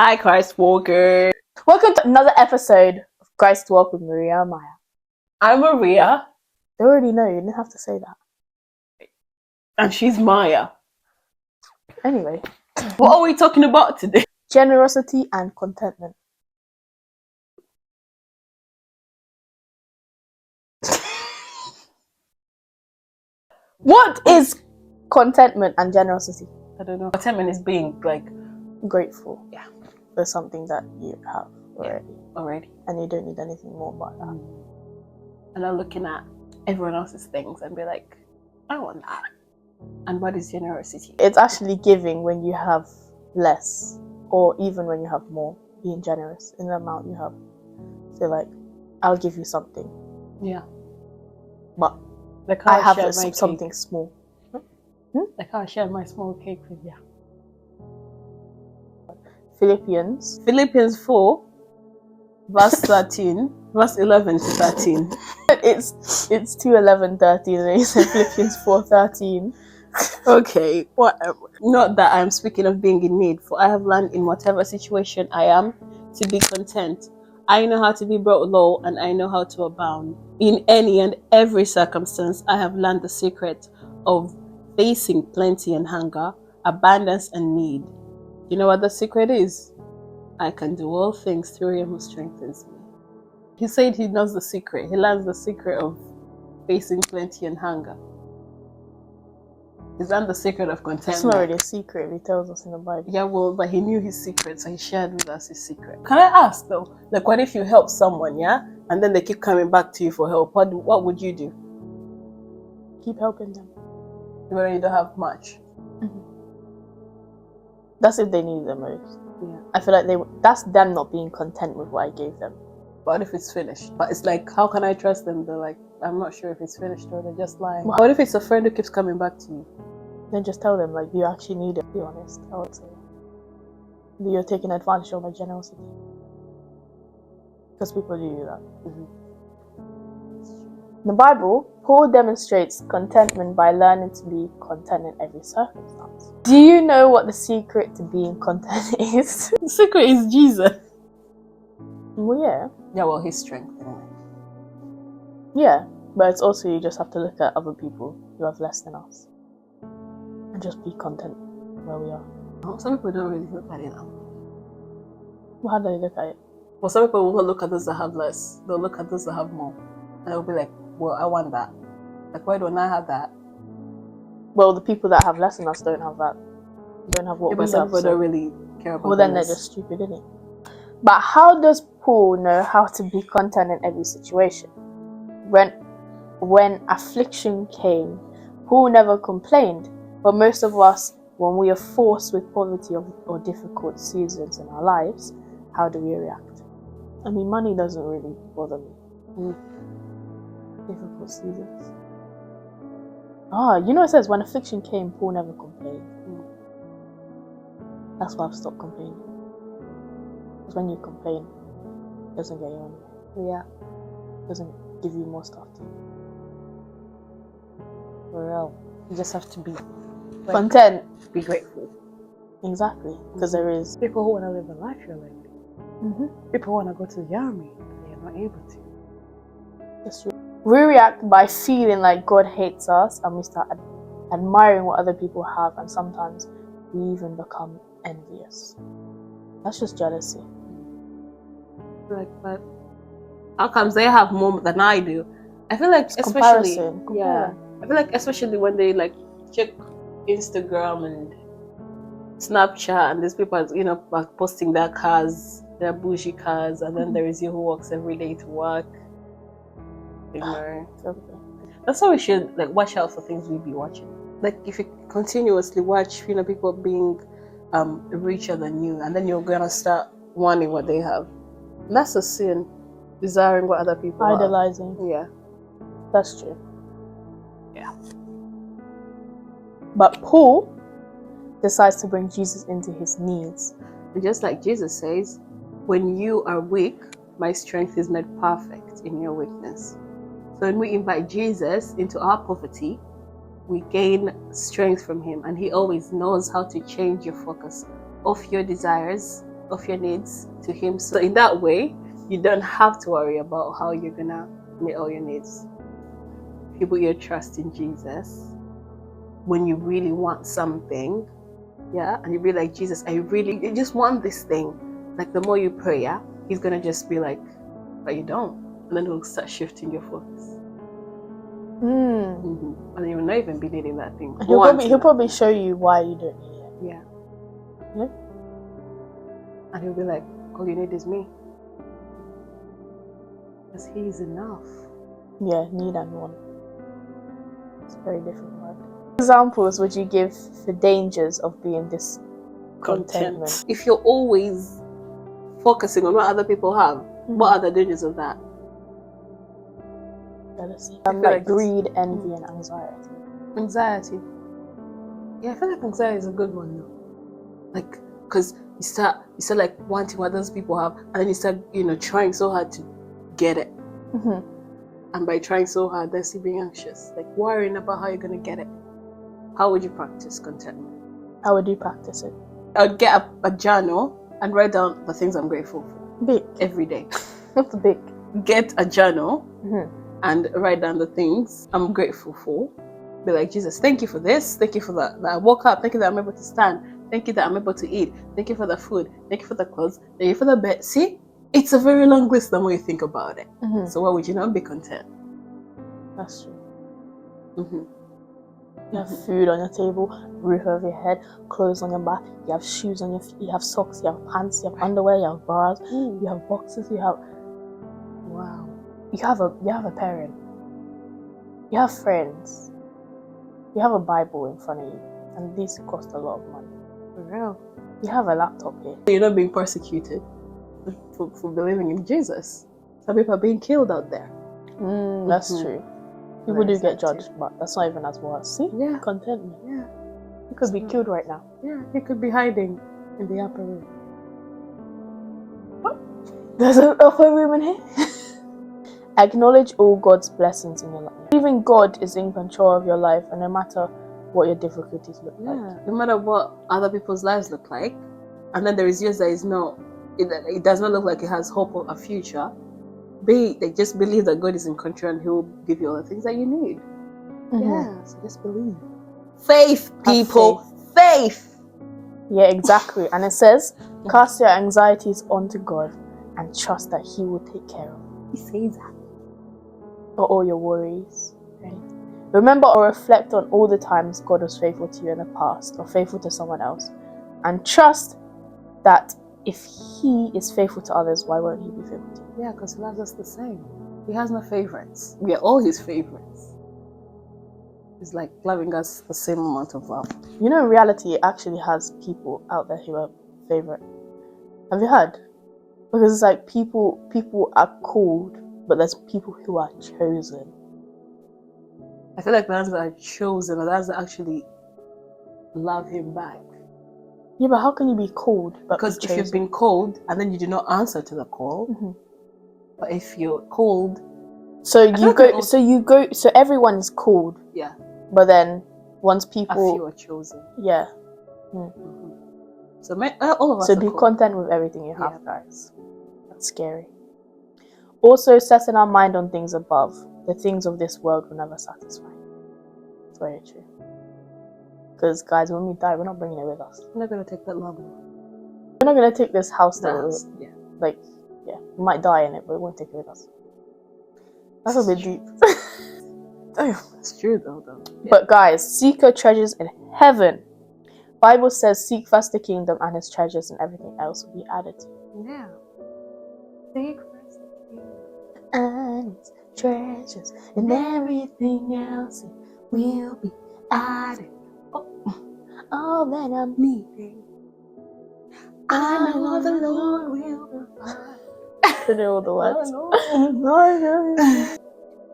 Hi, Christ Walker. Welcome to another episode of Christ Walk with Maria and Maya. I'm Maria. They already know, you didn't have to say that. And she's Maya. Anyway, What are we talking about today? generosity and contentment. What is contentment and generosity? I don't know. Contentment is being like Grateful. Yeah. For something that you have already. And you don't need anything more about that. And I'm looking at everyone else's things and be like, I want that. And what is generosity? It's actually giving when you have less, or even when you have more, being generous in the amount you have. So like, I'll give you something. Yeah. But like I have something small. Like how I shared my small cake with you. Philippians 4, verse 13, verse 11 to 13. It's 2:11-13, and he said Philippians 4:13. Okay, whatever. Not that I'm speaking of being in need, for I have learned in whatever situation I am to be content. I know how to be brought low, and I know how to abound. In any and every circumstance, I have learned the secret of facing plenty and hunger, abundance and need. You know what the secret is? I can do all things through him who strengthens me. He said he knows the secret. He learns the secret of facing plenty and hunger. Is that the secret of contentment? It's not really a secret. He tells us in the Bible. Yeah, well, but he knew his secret, so he shared with us his secret. Can I ask though, like, what if you help someone, yeah, and then they keep coming back to you for help? What would you do? Keep helping them. Even though you don't have much. That's if they need the most. Yeah. I feel like that's them not being content with what I gave them. What if it's finished? But it's like, how can I trust them? They're like, I'm not sure if it's finished or they're just lying. What if it's a friend who keeps coming back to you? Then just tell them, like, you actually need it. Be honest, I would say. You're taking advantage of my generosity. Because people do that. In the Bible, Paul demonstrates contentment by learning to be content in every circumstance. Do you know what the secret to being content is? The secret is Jesus. Well, yeah. Yeah, well, his strength anyway. Yeah, but it's also you just have to look at other people who have less than us. And just be content where we are. Oh, some people don't really look at it now. Well, how do they look at it? Well, some people will look at those that have less. They'll look at those that have more. And they'll be like, well, I want that. Like, why don't I have that? Well, the people that have less than us don't have that. Don't have what we have. Some people don't really care about. Well, then they're just stupid, isn't it? But how does Paul know how to be content in every situation? When affliction came, Paul never complained. But most of us, when we are forced with poverty or difficult seasons in our lives, how do we react? I mean, money doesn't really bother me. Difficult seasons. You know it says, when affliction came, Paul never complained. That's why I've stopped complaining. Because when you complain, it doesn't get you anywhere. Yeah. It doesn't give you more stuff to do. For real. You just have to be content. Be grateful. Exactly. Because there is people who want to live a life you're living. People want to go to the army, they're not able to. That's true. We react by feeling like God hates us, and we start admiring what other people have, and sometimes we even become envious. That's just jealousy. Like, but how comes they have more than I do? I feel like, it's especially comparison. Yeah, I feel like especially when they like check Instagram and Snapchat, and these people, you know, are posting their cars, their bougie cars, and then there is you who walks every day to work. You know, that's why we should like watch out for things we be watching. Like if you continuously watch, you know, people being richer than you, and then you're gonna start wanting what they have. And that's a sin. Desiring what other people idolizing. Yeah, that's true. Yeah. But Paul decides to bring Jesus into his needs. And just like Jesus says, when you are weak, my strength is made perfect in your weakness. So when we invite Jesus into our poverty, we gain strength from him, and he always knows how to change your focus off your desires of your needs to Him. So in that way, you don't have to worry about how you're gonna meet all your needs. If you put your trust in Jesus, when you really want something, and you be like, Jesus, I just want this thing. Like the more you pray, He's gonna just be like, but you don't, and then He'll start shifting your focus. And you'll not even be needing that thing. He'll probably show you why you don't need it. Yeah. And He'll be like, all you need is me. Because He is enough. Yeah, need and want. It's a very different word. Examples would you give for dangers of being discontentment? If you're always focusing on what other people have, what are the dangers of that? Jealousy. Like greed, envy, and anxiety. Anxiety. Yeah, I feel like anxiety is a good one though. Like, because you start like wanting what others people have, and then you start, trying so hard to get it. And by trying so hard, then you being anxious, like worrying about how you're gonna get it. How would you practice contentment? How would you practice it? I would get a journal and write down the things I'm grateful for. Big. Every day. What's big? Get a journal and write down the things I'm grateful for. Be like, Jesus, thank you for this. Thank you for that I woke up. Thank you that I'm able to stand. Thank you that I'm able to eat. Thank you for the food. Thank you for the clothes. Thank you for the bed. See? It's a very long list the more you think about it. So why would you not be content? That's true. You have food on your table, roof over your head, clothes on your back, you have shoes on your feet, you have socks, you have pants, you have underwear, you have bras, you have boxes, you have a parent, you have friends, you have a Bible in front of you, and these cost a lot of money. For real. You have a laptop here. You're not being persecuted for believing in Jesus. Some people are being killed out there. That's true. People do get judged, but that's not even as worse. See? Yeah. Contentment. Yeah. You could be killed right now. Yeah. You could be hiding in the upper room. What? There's an upper room in here? Acknowledge all God's blessings in your life. Even God is in control of your life, and no matter what your difficulties look like. No matter what other people's lives look like, and then there is yours that is not, it does not look like it has hope of a future. Just believe that God is in control and He will give you all the things that you need. Yeah, so just believe. Faith, people. Faith. Yeah, exactly. And it says, cast your anxieties onto God and trust that He will take care of you. He says that. For all your worries. Right? Remember or reflect on all the times God was faithful to you in the past or faithful to someone else. And trust that if He is faithful to others, why won't He be faithful to you? Yeah, because He loves us the same. He has no favorites. We are all His favorites. He's like loving us the same amount of love. In reality, it actually has people out there who are favorite. Have you heard? Because it's like people are called, but there's people who are chosen. I feel like the ones that are chosen are the ones that actually love Him back. Yeah, but how can you be called? Because if you've been called and then you do not answer to the call, but if you're called, so everyone is called. Yeah. But then once a people, few are chosen. Yeah. So all of us. So be content with everything you have, guys. That's scary. Also, setting our mind on things above. The things of this world will never satisfy. It's very true. Because, guys, when we die, we're not bringing it with us. We're not going to take that long. We're not going to take this house. We might die in it, but we won't take it with us. That's a bit deep. It's true, though. Yeah. But, guys, seek your treasures in heaven. Bible says, seek first the kingdom and His treasures, and everything else will be added to you. Yeah. Seek first the kingdom and His treasures, and everything else will be added. All that I'm needing, I know the Lord will provide. I know all the words.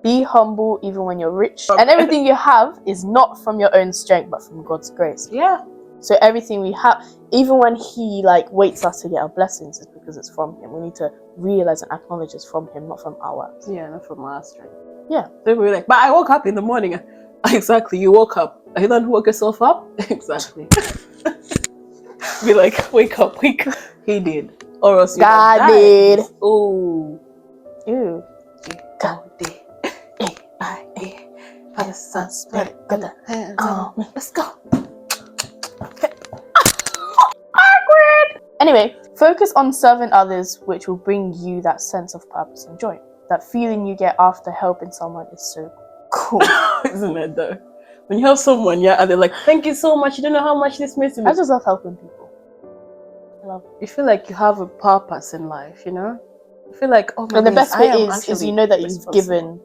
Be humble even when you're rich. And everything you have is not from your own strength, but from God's grace. Yeah. So everything we have, even when He waits us to get our blessings, is because it's from Him. We need to realize and acknowledge it's from Him, not from our works. Yeah, not from our strength. Yeah. They were like, but I woke up in the morning. Exactly, you woke up. Are you the one who woke yourself up? Exactly. Be like, wake up. He did. Or else you God did. Oh. Ew. G-O-D. A-I-E. Father, Son, Spirit, got the hands on me. Let's go. Awkward. Anyway, focus on serving others, which will bring you that sense of purpose and joy. That feeling you get after helping someone is so cool. Isn't it though? When you help someone, yeah, and they're like, thank you so much. You don't know how much this means to me. I just love helping people. I love it. You feel like you have a purpose in life, you know? You feel like, oh my And the goodness, best bit is you know that you've given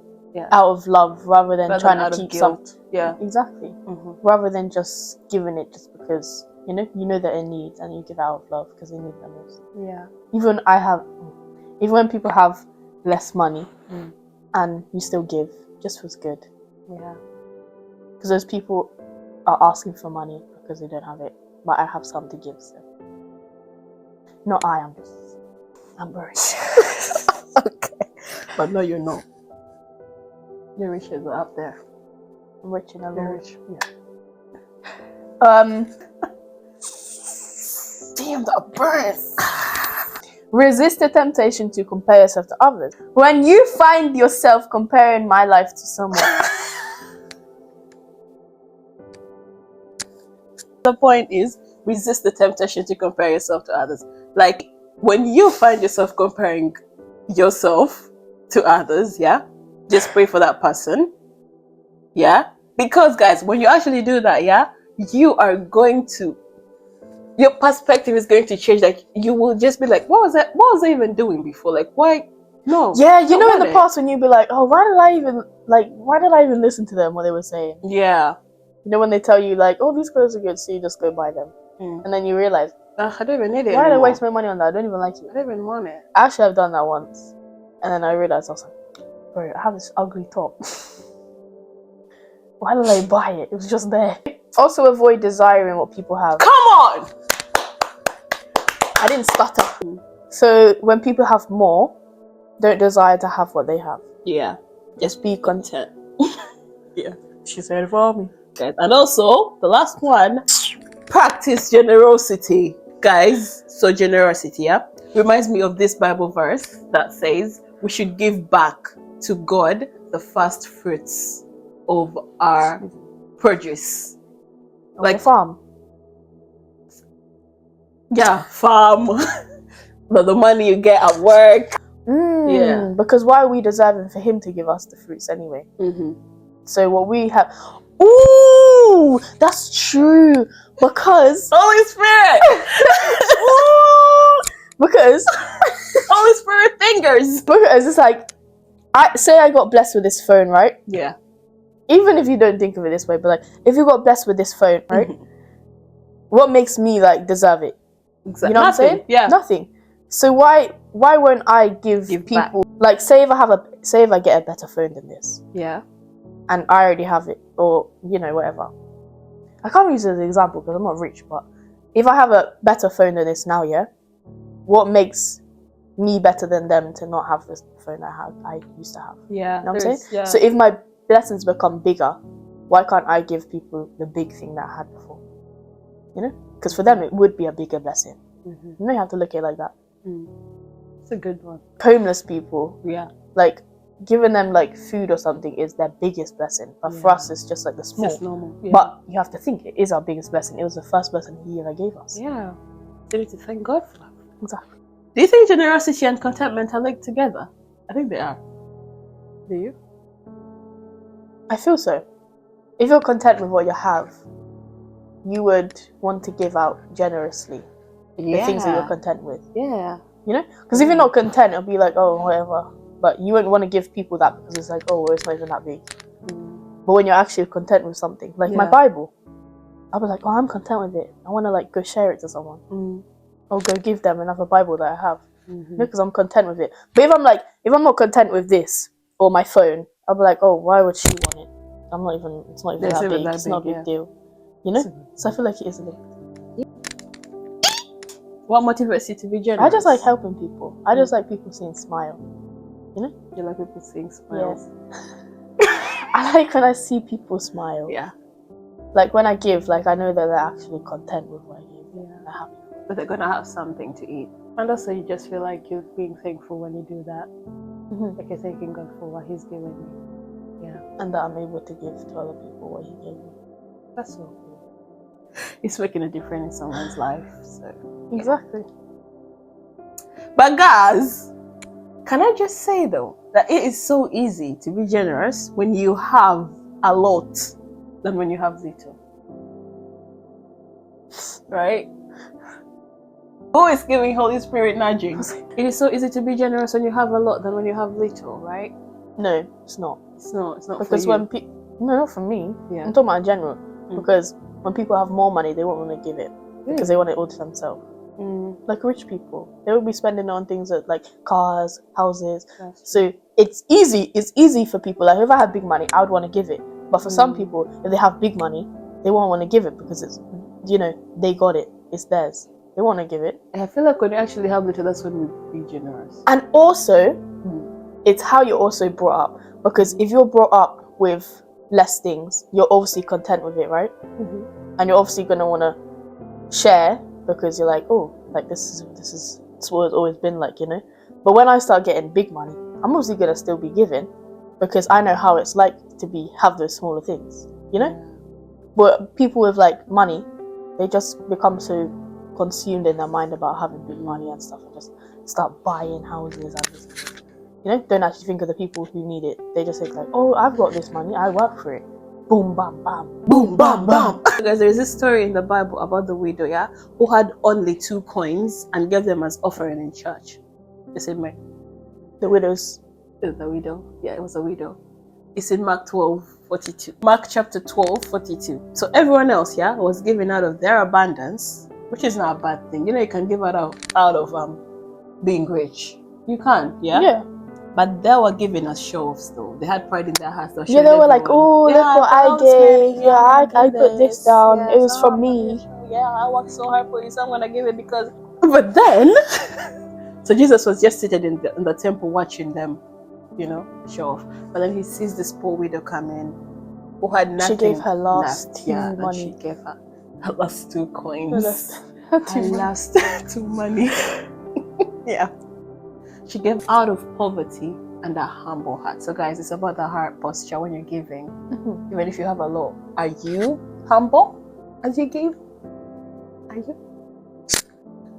out of love rather than trying to keep some. Yeah, exactly. Mm-hmm. Rather than just giving it just because you know they're in need and you give out of love because they need the most. Yeah. Even when people have less money and you still give, just feels good. Yeah. Because those people are asking for money because they don't have it, but I have some to give. So, I'm rich. Okay, but no, you're not. Your riches are up there. I'm rich in a You're lot. rich. Yeah. Damn, that burns. Resist the temptation to compare yourself to others. When you find yourself comparing my life to someone. The point is, resist the temptation to compare yourself to others. Like, when you find yourself comparing yourself to others, yeah, just pray for that person, yeah? Because, guys, when you actually do that, yeah, you are going to, your perspective is going to change. Like, you will just be like, what was I even doing before? Like, why? No. Yeah, you know in the past when you'd be like, oh, why did I even listen to them, what they were saying? Yeah. You know when they tell you like, oh, these clothes are good, so you just go buy them. And then you realize, I don't even need it why anymore. did I waste my money on that? I don't even like it. I don't even want it. Actually, I've done that once. And then I realized, I was like, bro, I have this ugly top. Why did I buy it? It was just there. Also avoid desiring what people have. Come on! I didn't stutter. So when people have more, don't desire to have what they have. Yeah. Just be content. Yeah. She said it for me. Guys. And also, the last one, practice generosity. Guys, so generosity, yeah, reminds me of this Bible verse that says we should give back to God the first fruits of our produce. Like farm. Yeah, farm. But the money you get at work. Yeah. Because why are we deserving for him to give us the fruits anyway? So what we have... Ooh, that's true. Because... Holy Spirit! Because... Holy Spirit fingers! Because it's like... I got blessed with this phone, right? Yeah. Even if you don't think of it this way, but like, if you got blessed with this phone, right? What makes me like deserve it? Exactly. You know what I'm saying? Yeah. Nothing. So why won't I give people back. Like say if I get a better phone than this? Yeah. And I already have it, or you know, whatever. I can't use it as an example because I'm not rich, but if I have a better phone than this now, yeah, what makes me better than them to not have this phone I used to have? Yeah. You know what I'm saying? Yeah. So if my blessings become bigger, why can't I give people the big thing that I had before? You know? Because for them it would be a bigger blessing. You know, you have to look at it like that. It's a good one. Homeless people, yeah, like giving them like food or something is their biggest blessing. But for us, it's just like the small. It's just normal. Yeah. But you have to think it is our biggest blessing. It was the first blessing he ever gave us. Yeah, so you need to thank God for that. Exactly. Do you think generosity and contentment are linked together? I think they are. Do you? I feel so. If you're content with what you have, you would want to give out generously the things that you're content with. Yeah. You know? Because if you're not content, it'll be like, oh, whatever. But you wouldn't want to give people that because it's like, oh, it's not even that big. But when you're actually content with something, like my Bible, I'll be like, oh, I'm content with it. I want to like go share it to someone. Or go give them another Bible that I have. You know, because I'm content with it. But if I'm not content with this or my phone, I'll be like, oh, why would she want it? It's not even that big. It's not a big deal. You know? So I feel like it is a big deal. What motivates you to be generous? I just like helping people. I just like people seeing smile. You know? You like people seeing smiles? Yes. I like when I see people smile. Yeah. Like when I give, like I know that they're actually content with what I give. Yeah. They're happy. but they're gonna have something to eat. And also, you just feel like you're being thankful when you do that. Like you're thanking God for what He's given you. Yeah, And that I'm able to give to other people what He gave me. that's so cool. It's making a difference in someone's life. So Exactly. but guys, can I just say though that it is so easy to be generous when you have a lot than when you have little. Right? Who is giving Holy Spirit nudging? It is so easy to be generous when you have a lot than when you have little, right? No, it's not. It's not Because for you. when no, not for me. Yeah. I'm talking about in general. Because when people have more money, they won't want to give it because they want it all to themselves. Like rich people, they will be spending on things like cars, houses. So it's easy. It's easy for people. Like if I have big money, I would want to give it. But for some people, if they have big money, they won't want to give it because it's, they got it. It's theirs. They want to give it. I feel like when you actually have little, that's when we be generous. And also, it's how you're also brought up. Because if you're brought up with less things, you're obviously content with it, right? And you're obviously gonna want to share because you're like, oh, like this is what it's always been like, But when I start getting big money, I'm obviously gonna still be giving because I know how it's like to have those smaller things, But people with like money, they just become so consumed in their mind about having big money and stuff and just start buying houses and this, don't actually think of the people who need it. They just think like, oh, I've got this money, I work for it. Boom, bam, bam. Boom, bam, bam. Guys, there is this story in the Bible about the widow, who had only 2 coins and gave them as offering in church. You said, Mike? The widows. The widow. Yeah, it was a widow. It's in Mark 12:42. Mark chapter 12:42. So everyone else, was giving out of their abundance, which is not a bad thing. You can give out of being rich. You can, Yeah. But they were giving us show-offs though. They had pride in their hearts. They were like, oh, look what I gave. I put this down. It was from me. I worked so hard for you, so I'm gonna give it because. But then, so Jesus was just seated in the temple watching them, show off. But then he sees this poor widow come in, who had nothing. She gave her last left. money. And she gave her last 2 coins. Her last 2 money. Yeah. She gave out of poverty and a humble heart. So guys, it's about the heart posture when you're giving. Even if you have a lot. Are you humble as you give? Are you?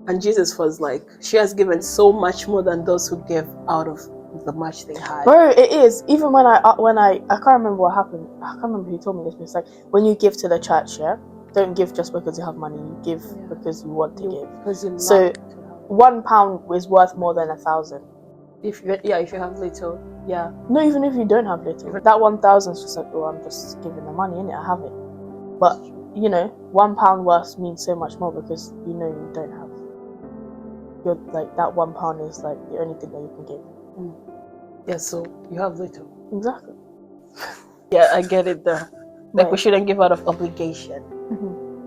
And Jesus was like, she has given so much more than those who gave out of the much they had. Bro, it is. Even when I can't remember what happened. I can't remember who told me this, but it's like when you give to the church, don't give just because you have money. You give because you want to give. Because you so £1 is worth more than 1,000. If you have little, No, even if you don't have little, that 1,000 is just like, oh, I'm just giving the money, innit? I have it. But £1 worth means so much more because you don't have. You're like that £1 is like the only thing that you can give. Yeah, so you have little. Exactly. Yeah, I get it there. Like we shouldn't give out of obligation.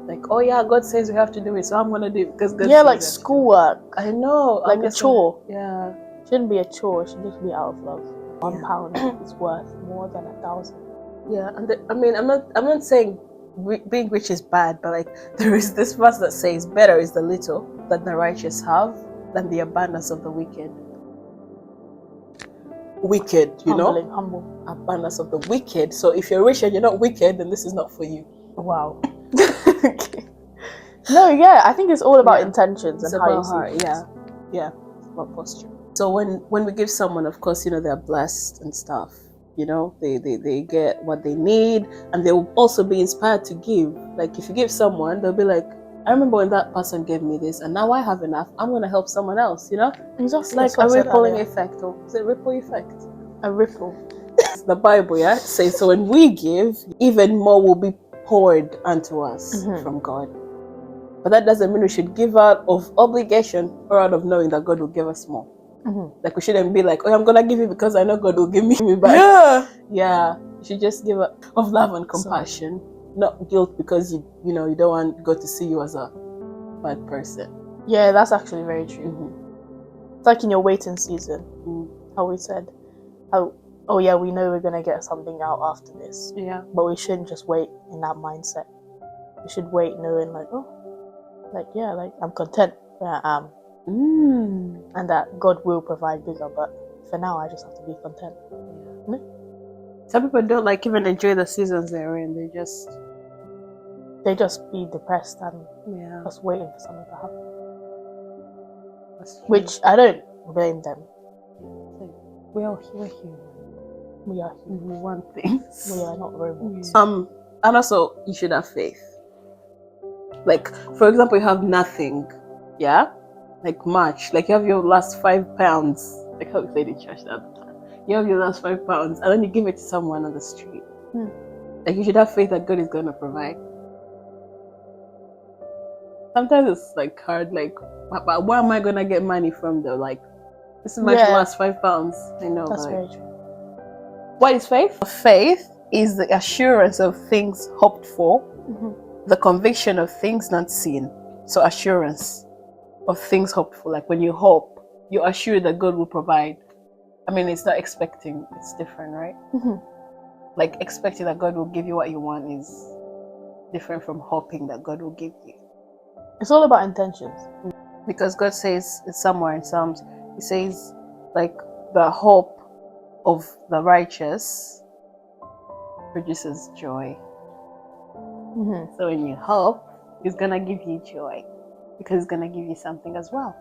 Like, oh yeah, God says we have to do it, so I'm gonna do it because God says like schoolwork. I know, like a chore. It shouldn't be a chore. It should just be out of love. £1 is worth more than 1,000. Yeah, and I'm not saying being rich is bad, but like there is this verse that says, "Better is the little that the righteous have than the abundance of the wicked." Wicked, Humble. Abundance of the wicked. So if you're rich and you're not wicked, then this is not for you. Wow. No, I think it's all about intentions and how you see things. Yeah, it's about posture. So when we give someone, of course, they're blessed and stuff. They get what they need, and they will also be inspired to give. Like if you give someone, they'll be like, I remember when that person gave me this, and now I have enough. I'm gonna help someone else. Exactly. Like a rippling effect, or is it ripple effect? A ripple. The Bible, says so. When we give, even more will be poured unto us from God. But that doesn't mean we should give out of obligation or out of knowing that God will give us more. Like we shouldn't be like, oh, I'm gonna give you because I know God will give me back. Yeah. You should just give out of love and compassion, not guilt because you don't want God to see you as a bad person. Yeah, that's actually very true. It's like in your waiting season, how we said, oh yeah, we know we're gonna get something out after this. Yeah. But we shouldn't just wait in that mindset. We should wait knowing like, oh, like I'm content where I am, and that God will provide bigger. But for now, I just have to be content. Some people don't like even enjoy the seasons they're in. They just be depressed and Yeah, just waiting for something to happen. that's true. Which I don't blame them. We're human. We are We want things. We are not robots. And also you should have faith. Like, for example, you have nothing, yeah, like much. Like you have your last £5. Like how we played in church that time. You have your last £5, and then you give it to someone on the street. Like you should have faith that God is going to provide. Sometimes it's like hard. Like, but where am I going to get money from though? Like, this is my last £5. I know. That's but very true. What is faith? Faith is the assurance of things hoped for, the conviction of things not seen. So assurance of things hoped for. Like when you hope, you're assured that God will provide. I mean, it's not expecting. It's different, right? Like expecting that God will give you what you want is different from hoping that God will give you. It's all about intentions. Because God says somewhere in Psalms, He says, like, the hope of the righteous produces joy. So when you hope, He's gonna give you joy, because He's gonna give you something as well.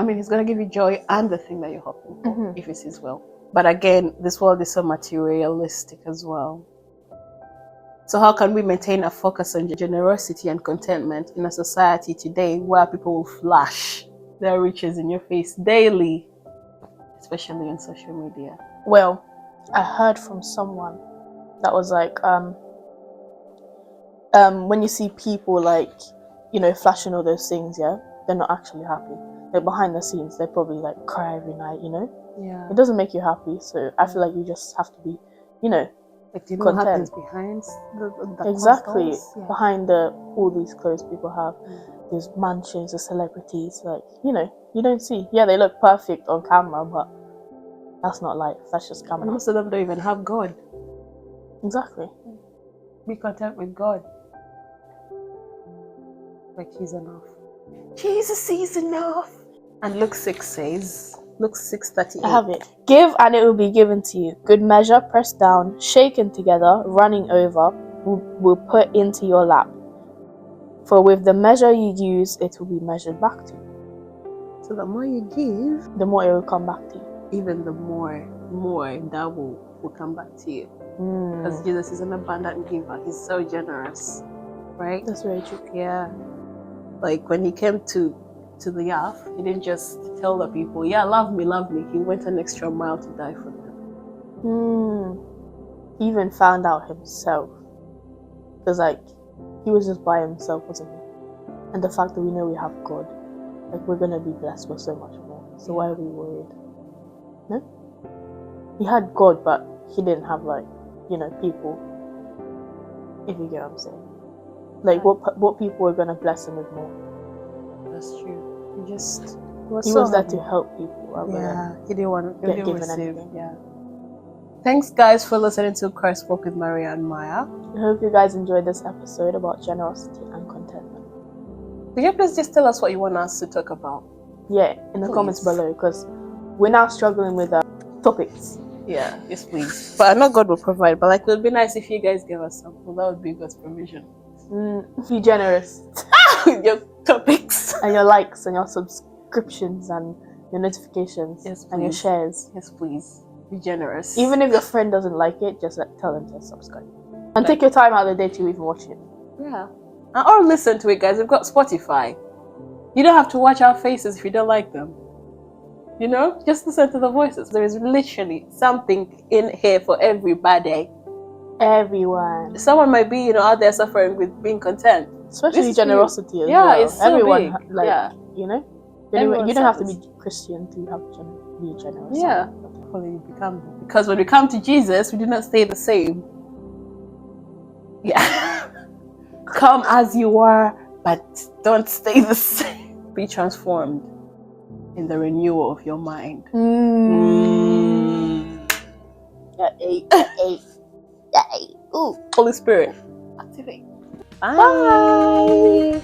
He's gonna give you joy and the thing that you're hoping for, if it's His will. But again, this world is so materialistic as well. So how can we maintain a focus on generosity and contentment in a society today where people will flash their riches in your face daily, especially on social media? Well, I heard from someone that was like, when you see people like, flashing all those things, they're not actually happy. Like behind the scenes, they probably like cry every night, Yeah. It doesn't make you happy, so I feel like you just have to be, like, you know what happens behind the exactly consoles? Yeah. behind all these clothes people have, these mansions, the celebrities, like, you don't see. Yeah, they look perfect on camera, but that's not life. That's just camera. And most of them don't even have God. Exactly. Be content with God. Like He's enough. Jesus is enough. And Luke 6 says, Luke 6:38. I have it. Give and it will be given to you. Good measure, pressed down, shaken together, running over, will put into your lap. For with the measure you use, it will be measured back to you. So the more you give, the more it will come back to you. Even the more that will come back to you. Because Jesus is an abundant giver. He's so generous, right? That's very true. Yeah. Like when He came to the earth, He didn't just tell the people, love me. He went an extra mile to die for them. He even found out Himself. Because like, He was just by Himself, wasn't He? And the fact that we know we have God, like we're going to be blessed with so much more. So why are we worried? No? He had God, but He didn't have like, people. If you get what I'm saying. Like what people were going to bless Him with more. That's true. He was there to help people. He didn't want to get given anything. Yeah. Thanks guys for listening to Christ Walk with Maria and Maya. I hope you guys enjoyed this episode about generosity and contentment. Could you please just tell us what you want us to talk about? Yeah, in the comments below, because we're now struggling with topics. Yeah, yes please. But I know God will provide, but like it would be nice if you guys gave us something. That would be God's provision. Be generous with your topics and your likes and your subscriptions and your notifications, and your shares. Yes please, be generous. Even if your friend doesn't like it, just tell them to subscribe and take your time out of the day to even watch it. Yeah, or listen to it, guys. We've got Spotify. You don't have to watch our faces if you don't like them. Just listen to the voices. There is literally something in here for everybody. Everyone. Someone might be, out there suffering with being content. Especially generosity as well. Yeah, it's so everyone, big. You don't have to be Christian to be generous. Yeah. Because when we come to Jesus, we do not stay the same. Yeah. Come as you are, but don't stay the same. Be transformed in the renewal of your mind. Holy Spirit, activate. Bye.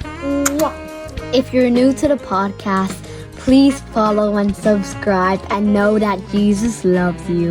If you're new to the podcast, please follow and subscribe and know that Jesus loves you.